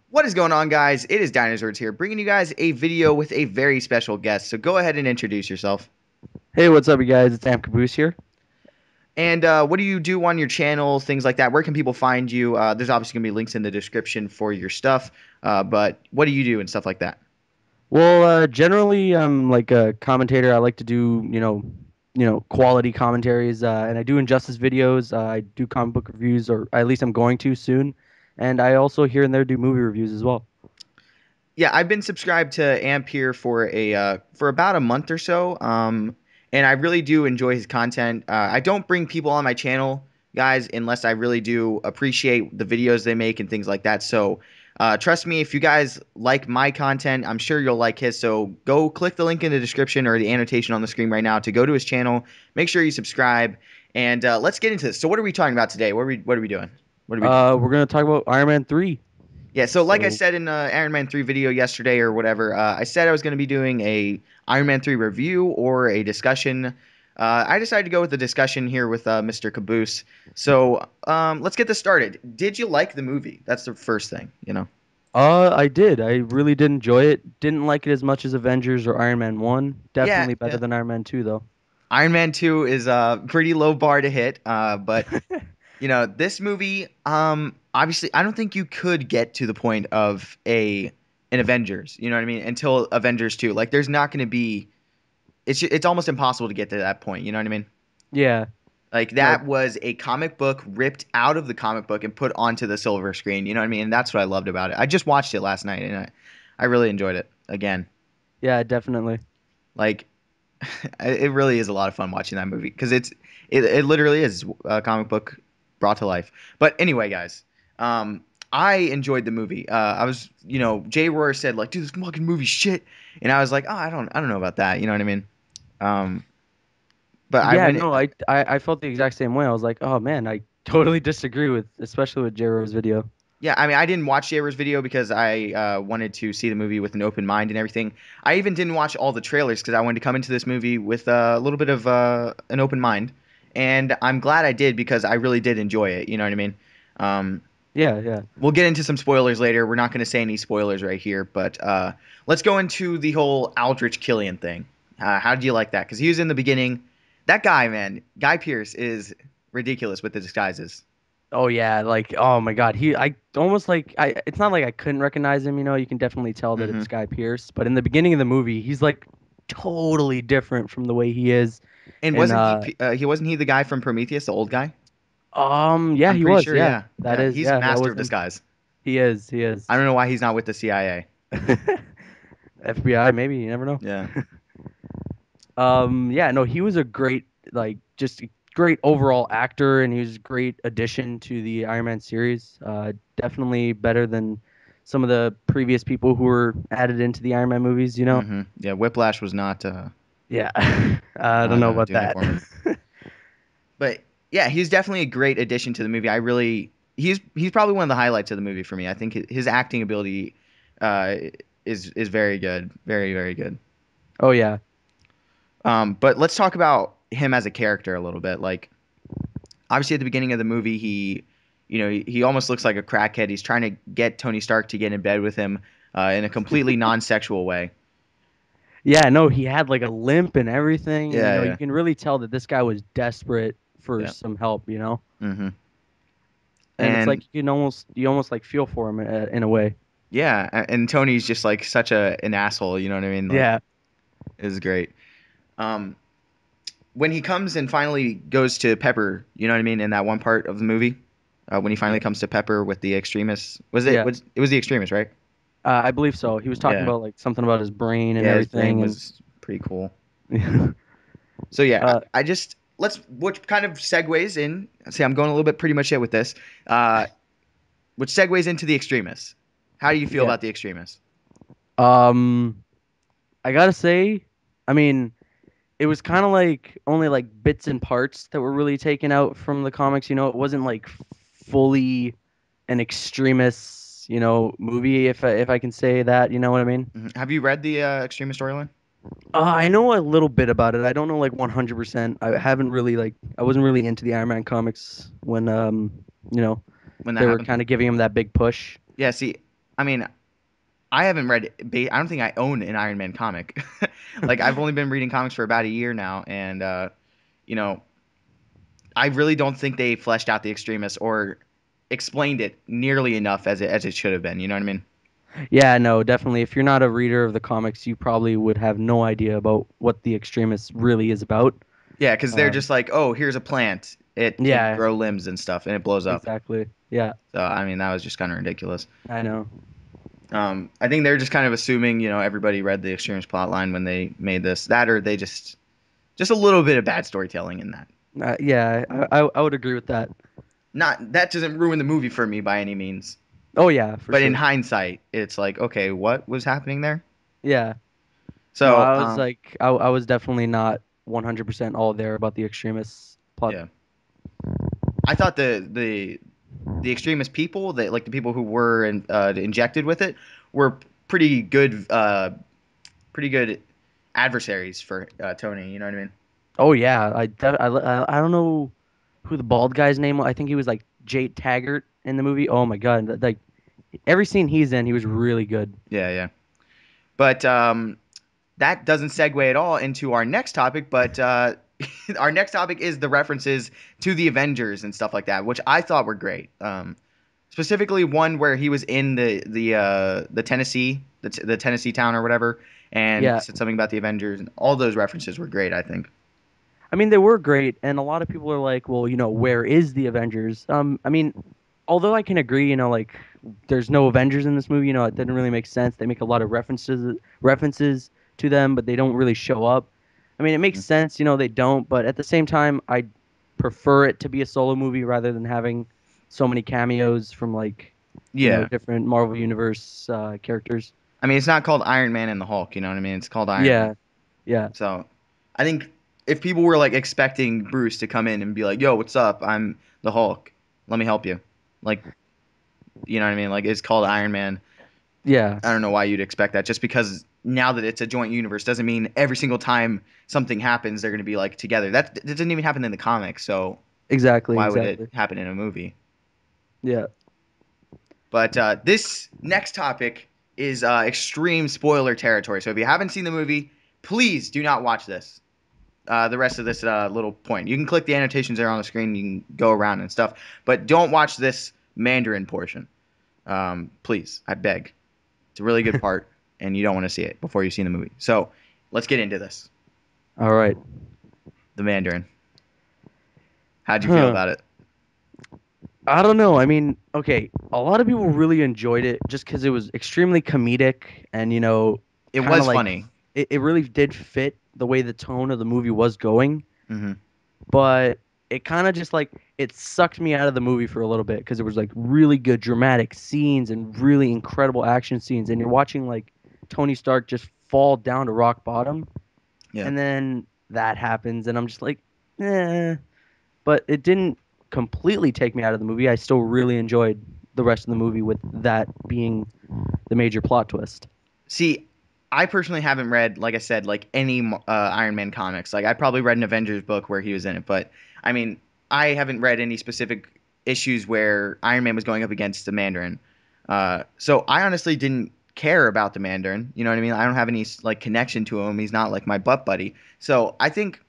What is going on, guys? It is Dinosaurs here, bringing you guys a video with a very special guest. So go ahead and introduce yourself. Hey, what's up, you guys? It's Caboose here. And what do you do on your channel, things like that? Where can people find you? There's obviously going to be links in the description for your stuff, but what do you do and stuff like that? Well, generally, I'm like a commentator. I like to do, quality commentaries, and I do injustice videos. I do comic book reviews, or at least I'm going to soon. And I also here and there do movie reviews as well. Yeah, I've been subscribed to Amp here for about a month or so, and I really do enjoy his content. I don't bring people on my channel, guys, unless I really do appreciate the videos they make and things like that. So, trust me, if you guys like my content, I'm sure you'll like his. So, go click the link in the description or the annotation on the screen right now to go to his channel. Make sure you subscribe, and let's get into this. So, what are we talking about today? What are we doing? What are we We're gonna talk about Iron Man 3. Yeah, so like I So, said in the Iron Man 3 video yesterday or whatever, I said I was going to be doing a Iron Man 3 review or a discussion. I decided to go with the discussion here with Mr. Caboose. So let's get this started. Did you like the movie? That's the first thing. I did. I really did enjoy it. Didn't like it as much as Avengers or Iron Man 1. Yeah, Definitely better yeah. than Iron Man 2, though. Iron Man 2 is a pretty low bar to hit, but this movie, obviously, I don't think you could get to the point of an Avengers. You know what I mean? Until Avengers 2, like, there's not going to be. It's almost impossible to get to that point. You know what I mean? Yeah. Like No. that was a comic book ripped out of the comic book and put onto the silver screen. You know what I mean? And that's what I loved about it. I just watched it last night and I really enjoyed it again. Yeah, definitely. Like it really is a lot of fun watching that movie because it literally is a comic book brought to life. But anyway, guys, I enjoyed the movie. I was, Jay Rohr said like, dude, this fucking movie shit, and I was like, oh, I don't know about that. You know what I mean? Um, but I Yeah, went. no, I felt the exact same way. I was like, oh man, I totally disagree with, especially with J-Ro's video. Yeah, I mean, I didn't watch Jayver's video because I wanted to see the movie with an open mind and everything. I even didn't watch all the trailers because I wanted to come into this movie with a little bit of an open mind, and I'm glad I did because I really did enjoy it. You know what I mean? Um, Yeah, yeah. we'll get into some spoilers later. We're not going to say any spoilers right here, but let's go into the whole Aldrich Killian thing. How did you like that? Because he was in the beginning. That guy, man, Guy Pearce is ridiculous with the disguises. Oh yeah, like oh my God, I almost like I. It's not like I couldn't recognize him. You can definitely tell that Hmm. it's Guy Pearce. But in the beginning of the movie, he's like totally different from the way he is. And And wasn't he the guy from Prometheus, the old guy? yeah, I'm he pretty was. sure, Yeah, yeah. that Yeah, is. he's Yeah, that master was of him. disguise. He is. He is. I don't know why he's not with the CIA. FBI, maybe you never know. Yeah. Yeah, no, he was a great, like, just a great overall actor, and he was a great addition to the Iron Man series. Definitely better than some of the previous people who were added into the Iron Man movies. Yeah, Whiplash was Yeah, I don't not know about doing it that. for me. But yeah, he's definitely a great addition to the movie. He's probably one of the highlights of the movie for me. I think his acting ability uh is very good. Very, very good. Oh yeah, But let's talk about him as a character a little bit. Like obviously at the beginning of the movie he almost looks like a crackhead. He's trying to get Tony Stark to get in bed with him in a completely non-sexual way. yeah. No, he had like a limp and everything, and Yeah, you yeah, can really tell that this guy was desperate for yeah. some help. Hmm. And it's like And you almost like feel for him in a way. yeah, and Tony's just like such an asshole. You know what I mean? Like, Yeah, it was great. Um, when he comes and finally goes to Pepper, you know what I mean? In that one part of the movie, when he finally yeah, comes to Pepper with the Extremis, yeah. it was the Extremis, right? I believe so. He was talking Yeah, about like something about his brain and yeah. His brain everything, and was pretty cool. So yeah, uh, I just which kind of segues in. See, I'm going a little bit pretty much yet with this, uh, which segues into the Extremis. How do you feel yeah. about the Extremis? Um, I gotta say, I mean, it was kind of like only like bits and parts that were really taken out from the comics. It wasn't like fully an movie, if I can say that. You know what I mean? Mhm. Have you read the Extremis storyline I know a little bit about it. I don't know like 100%. I haven't really like I wasn't really into the Iron Man comics when you know when that they were happened? kind of giving him that big push. Yeah. See, I mean, I haven't read. I don't think I own an Iron Man comic. Like I've only been reading comics for about a year now, and you know, I really don't think they fleshed out the Extremis or explained it nearly enough as it should have been. You know what I mean? Yeah, no, definitely. If you're not a reader of the comics, you probably would have no idea about what the Extremis really is about. Yeah, because they're Um, just like, oh, here's a plant. It can yeah, grow limbs and stuff, and it blows up. exactly. Yeah, So I mean, that was just kind of ridiculous. I know. I think they're just kind of assuming, everybody read the Extremis plot line when they made this. That or they just a little bit of bad storytelling in that. Yeah, I would agree with that. Not that doesn't ruin the movie for me by any means, Oh yeah, for but in sure. hindsight, it's like, okay, what was happening there? Yeah. No, So, I was definitely not 100% all there about the Extremis plot. yeah, I thought the extremist people that like the people who were injected with it were pretty good adversaries for Tony. You know what I mean? Oh yeah, I don't know who the bald guy's name was. I think he was like Jake Taggart in the movie. Oh my God, like every scene he's in, he was really good. Yeah, yeah. But that doesn't segue at all into our next topic. But our next topic is the references to the Avengers and stuff like that, which I thought were great. Specifically, one where he was in the Tennessee the Tennessee town or whatever, and Yeah, said something about the Avengers, and all those references were great. I think. I mean, they were great, and a lot of people are like, well, where is the Avengers? I mean, although I can agree, like there's no Avengers in this movie, it didn't really make sense. They make a lot of references to them, but they don't really show up. I mean, it makes sense, they don't, but at the same time, I prefer it to be a solo movie rather than having so many cameos from like, Yeah. different Marvel Universe characters. I mean, it's not called Iron Man and the Hulk. You know what I mean? It's called Iron Man. Yeah, yeah, So, I think if people were like expecting Bruce to come in and be like, "Yo, what's up? I'm the Hulk. Let me help you," like, you know what I mean? Like, it's called Iron Man. yeah, I don't know why you'd expect that. Just because now that it's a joint universe doesn't mean every single time something happens they're going to be like together. That doesn't even happen in the comics. So exactly, why would it exactly. happen in a movie? Yeah. But this next topic is extreme spoiler territory. So if you haven't seen the movie, please do not watch this. The rest of this little point. You can click the annotations there on the screen. You can go around and stuff, but don't watch this Mandarin portion. Please, I beg. It's a really good part, and you don't want to see it before you've seen the movie. So let's get into this. All right. The Mandarin. How'd you feel Huh. about it? I don't know. I mean, okay, a lot of people really enjoyed it just because it was extremely comedic and, It kind of was like funny. it really did fit the way the tone of the movie was going. Hmm. But it kind of just like it sucked me out of the movie for a little bit because it was like really good dramatic scenes and really incredible action scenes. And you're watching like Tony Stark just fall down to rock bottom. Yeah. And then that happens. And I'm just like, eh. But it didn't completely take me out of the movie. I still really enjoyed the rest of the movie with that being the major plot twist. See, I personally haven't read, like I said, like any Iron Man comics. Like I probably read an Avengers book where he was in it, but I mean, I haven't read any specific issues where Iron Man was going up against the Mandarin. So I honestly didn't care about the Mandarin. You know what I mean? I don't have any like connection to him. He's not like my butt buddy. So I think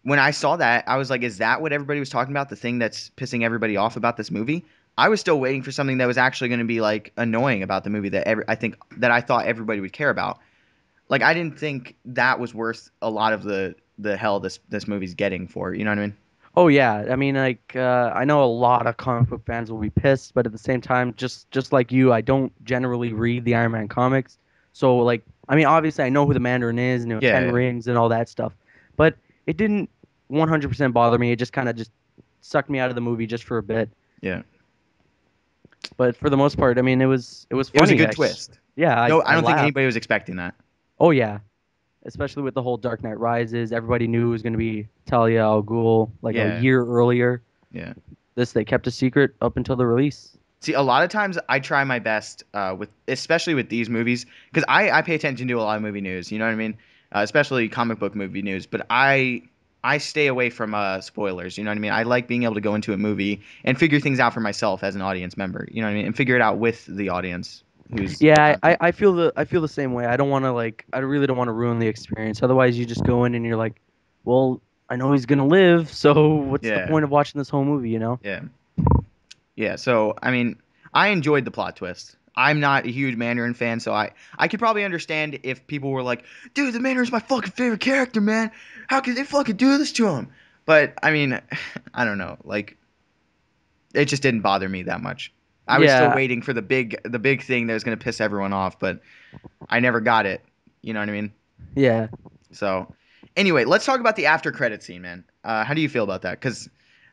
when I saw that, I was like, is that what everybody was talking about? The thing that's pissing everybody off about this movie? I was still waiting for something that was actually going to be like annoying about the movie that I thought everybody would care about. Like I didn't think that was worth a lot of the hell this movie's getting for. You know what I mean? Oh yeah, I mean like I know a lot of comic book fans will be pissed, but at the same time, just like you, I don't generally read the Iron Man comics. So like, I mean, obviously I know who the Mandarin is, and Yeah, Ten yeah, Rings and all that stuff, but it didn't 100% bother me. It just kind of just sucked me out of the movie just for a bit. yeah. But for the most part, I mean, it was It was a funny. good twist. Yeah, No, I I don't think laughed. anybody was expecting that. Oh yeah, especially with the whole Dark Knight Rises. Everybody knew it was going to be Talia al Ghul like a Yeah, year earlier. yeah. This they kept a secret up until the release. See, a lot of times I try my best with, especially with these movies, because I pay attention to a lot of movie news. You know what I mean? Especially comic book movie news. But I stay away from spoilers. You know what I mean? I like being able to go into a movie and figure things out for myself as an audience member. You know what I mean? And figure it out with the audience. who's Yeah, around him. I feel the same way. I don't want to like I really don't want to ruin the experience. Otherwise, you just go in and you're like, well, I know he's gonna live, so what's the Yeah, point of watching this whole movie, you know? yeah, yeah. So I mean, I enjoyed the plot twist. I'm not a huge Mandarin fan, so I could probably understand if people were like, "Dude, the Mandarin's my fucking favorite character, man. How could they fucking do this to him?" But I mean, I don't know. Like, it just didn't bother me that much. I was still Yeah, waiting for the big thing that was gonna piss everyone off, but I never got it. You know what I mean? yeah. So, anyway, let's talk about the after credit scene, man. How do you feel about that? Because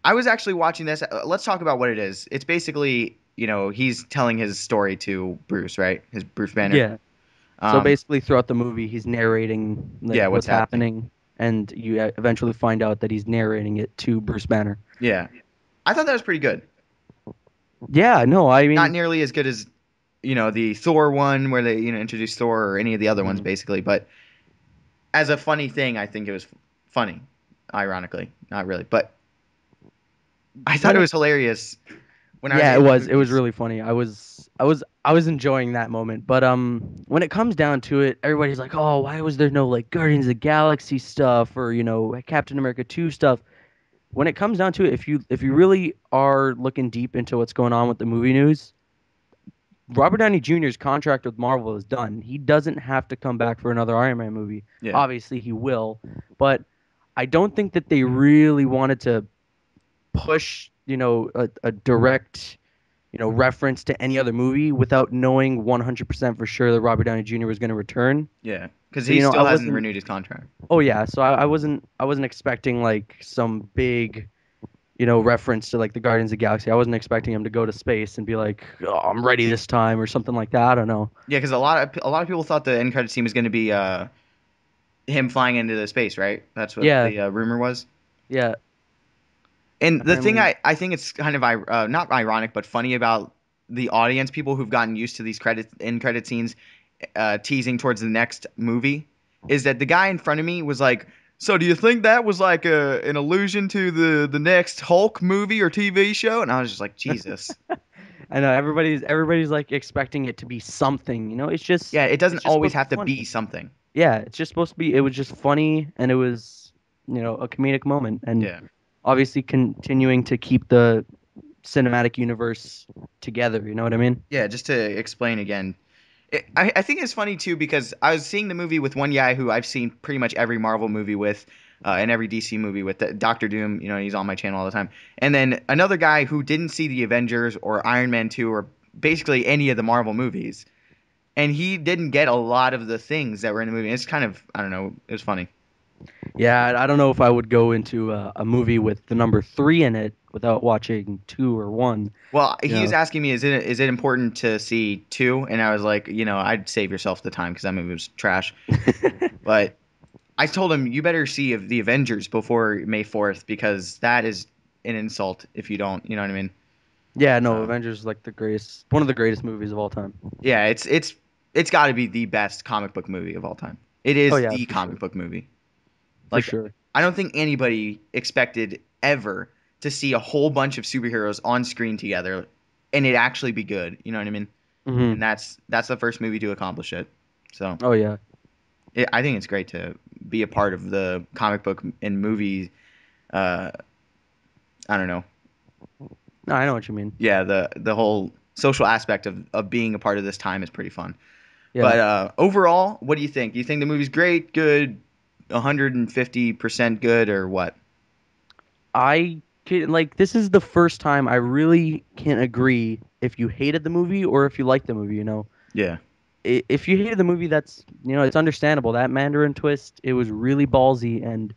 I was actually watching this. Let's talk about what it is. It's basically, he's telling his story to Bruce, right? His Bruce Banner. Yeah. So Um, basically, throughout the movie, he's narrating yeah, like what's what's happening? happening, and you eventually find out that he's narrating it to Bruce Banner. Yeah, I thought that was pretty good. Yeah, no, I Not mean, nearly as good as the Thor one where they introduced Thor or any of the other ones, mhm. basically. But as a funny thing, I think it was funny. Ironically, not really, but I thought when it it, was hilarious when I was yeah, in the it was movies. really funny. I was enjoying that moment. But when it comes down to it, everybody's like, "Oh, why was there no like Guardians of the Galaxy stuff or, Captain America 2 stuff?" When it comes down to it, if you really are looking deep into what's going on with the movie news, Robert Downey Jr.'s contract with Marvel is done. He doesn't have to come back for another Iron Man movie. Yeah, Obviously, he will, but I don't think that they really wanted to push, a direct, reference to any other movie without knowing 100% for sure that Robert Downey Jr. was going to return. yeah, because So, he I still hasn't wasn't. renewed his contract. Oh yeah, so I wasn't expecting like some big, reference to like the Guardians of the Galaxy. I wasn't expecting him to go to space and be like, "Oh, I'm ready this time" or something like that. I don't know. Yeah, because a lot of people thought the end credit scene was going to be him flying into the space, right? That's what Yeah, the rumor was. yeah. And the thing Apparently, I think it's kind of not ironic but funny about the audience, people who've gotten used to these credit scenes teasing towards the next movie, is that the guy in front of me was like, "So do you think that was like an allusion to the next Hulk movie or TV show?" And I was just like, Jesus. I know everybody's like expecting it to be something. Yeah, it doesn't It's just always supposed to have be to funny. be something. Yeah, it's just supposed to be. It was just funny, and it was a comedic moment, and Yeah. obviously continuing to keep the cinematic universe together. You know what I mean? Yeah, just to explain again, I think it's funny too because I was seeing the movie with one guy who I've seen pretty much every Marvel movie with, and every DC movie with, Doctor Doom. He's on my channel all the time. And then another guy who didn't see the Avengers or Iron Man 2 or basically any of the Marvel movies, and he didn't get a lot of the things that were in the movie. It's kind of, I don't know, it was funny. Yeah, I don't know if I would go into a movie with the number three in it without watching two or one. Well, You he was know, asking me, is it important to see two? And I was like, I'd save yourself the time because that movie was trash. But I told him you better see the Avengers before May 4th because that is an insult if you don't. You know what I mean? yeah, no, So Avengers is like one of the greatest movies of all time. yeah, it's got to be the best comic book movie of all time. It Oh is yeah, the for comic sure, book movie. for Like sure. I don't think anybody expected ever to see a whole bunch of superheroes on screen together and it actually be good. You know what I mean? And Hmm. that's the first movie to accomplish it. So Oh yeah. I think it's great to be a part of the comic book and movie. Uh, I don't know. No, I know what you mean. Yeah, the whole social aspect of being a part of this time is pretty fun. Yeah. But overall, what do you think? Do you think the movie's great, good, 150% good, or what? I can like this is the first time I really can agree if you hated the movie or if you liked the movie, Yeah. If you hated the movie, that's, it's understandable. That Mandarin twist, it was really ballsy and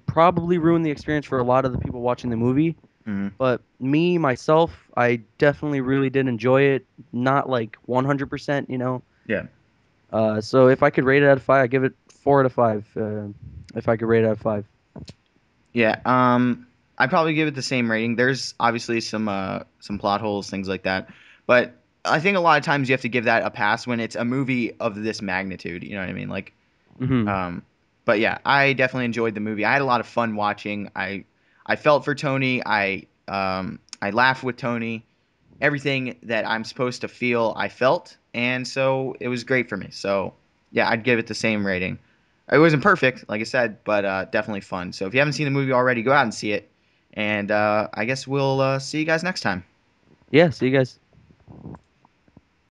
probably ruined the experience for a lot of the people watching the movie. Hmm. But me, myself, I definitely really did enjoy it. Not like 100%, Yeah. So if I could rate it out of five, I give it 4 out of 5. If I could rate it out of 5. Yeah. I'd probably give it the same rating. There's obviously some plot holes, things like that, but I think a lot of times you have to give that a pass when it's a movie of this magnitude. You know what I mean? Like, Hmm. um, but yeah, I definitely enjoyed the movie. I had a lot of fun watching. I felt for Tony. I laughed with Tony. everything that I'm supposed to feel, I felt, and so it was great for me. So yeah, I'd give it the same rating. It wasn't perfect, like I said, but definitely fun. So if you haven't seen the movie already, go out and see it. And I guess we'll see you guys next time. Yeah, see you guys.